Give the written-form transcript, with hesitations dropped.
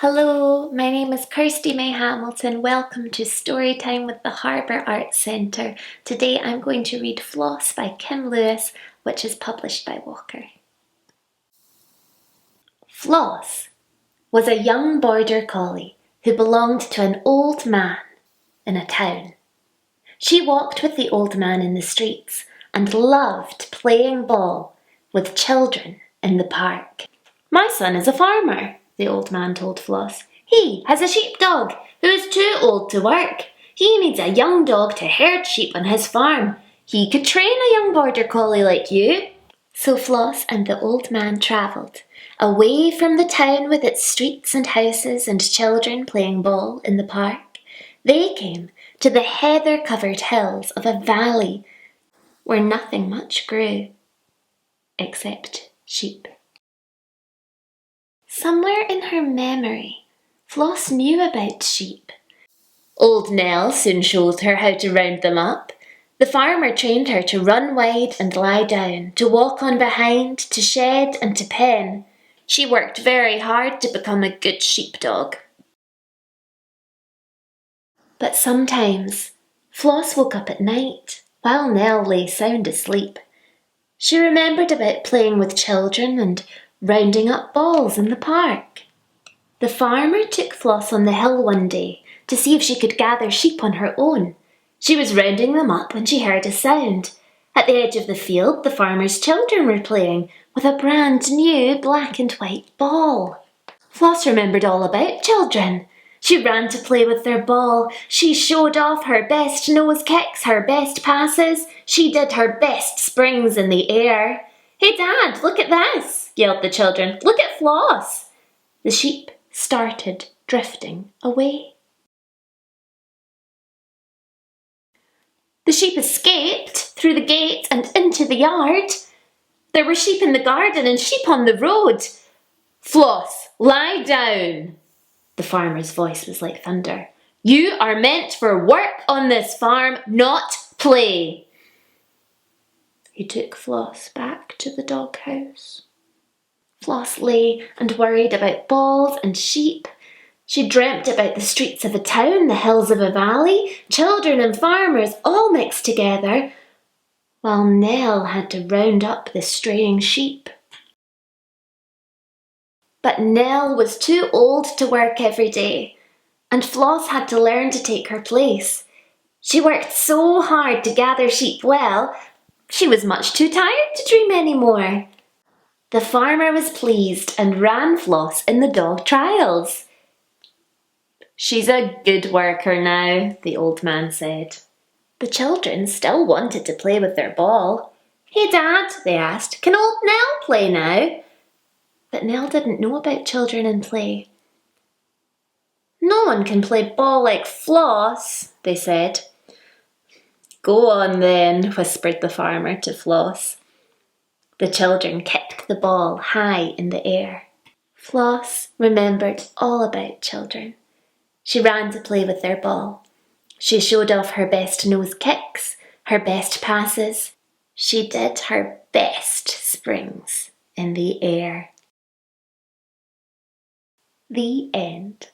Hello, my name is Kirsty May Hamilton. Welcome to Storytime with the Harbour Arts Centre. Today I'm going to read Floss by Kim Lewis, which is published by Walker. Floss was a young border collie who belonged to an old man in a town. She walked with the old man in the streets and loved playing ball with children in the park. "My son is a farmer," the old man told Floss. "He has a sheepdog who is too old to work. He needs a young dog to herd sheep on his farm. He could train a young border collie like you." So Floss and the old man travelled, away from the town with its streets and houses and children playing ball in the park. They came to the heather-covered hills of a valley where nothing much grew except sheep. Somewhere in her memory, Floss knew about sheep. Old Nell soon showed her how to round them up. The farmer trained her to run wide and lie down, to walk on behind, to shed and to pen. She worked very hard to become a good sheepdog. But sometimes Floss woke up at night while Nell lay sound asleep. She remembered about playing with children and rounding up balls in the park. The farmer took Floss on the hill one day to see if she could gather sheep on her own. She was rounding them up when she heard a sound. At the edge of the field, the farmer's children were playing with a brand new black and white ball. Floss remembered all about children. She ran to play with their ball. She showed off her best nose kicks, her best passes. She did her best springs in the air. "Hey, Dad, look at this," yelled the children. "Look at Floss." The sheep started drifting away. The sheep escaped through the gate and into the yard. There were sheep in the garden and sheep on the road. "Floss, lie down." The farmer's voice was like thunder. "You are meant for work on this farm, not play." He took Floss back to the doghouse. Floss lay and worried about balls and sheep. She dreamt about the streets of a town, the hills of a valley, children and farmers all mixed together, while Nell had to round up the straying sheep. But Nell was too old to work every day, and Floss had to learn to take her place. She worked so hard to gather sheep well, she was much too tired to dream any more. The farmer was pleased and ran Floss in the dog trials. "She's a good worker now," the old man said. The children still wanted to play with their ball. "Hey, Dad," they asked, "can old Nell play now?" But Nell didn't know about children and play. "No one can play ball like Floss," they said. "Go on then," whispered the farmer to Floss. The children kicked the ball high in the air. Floss remembered all about children. She ran to play with their ball. She showed off her best nose kicks, her best passes. She did her best springs in the air. The end.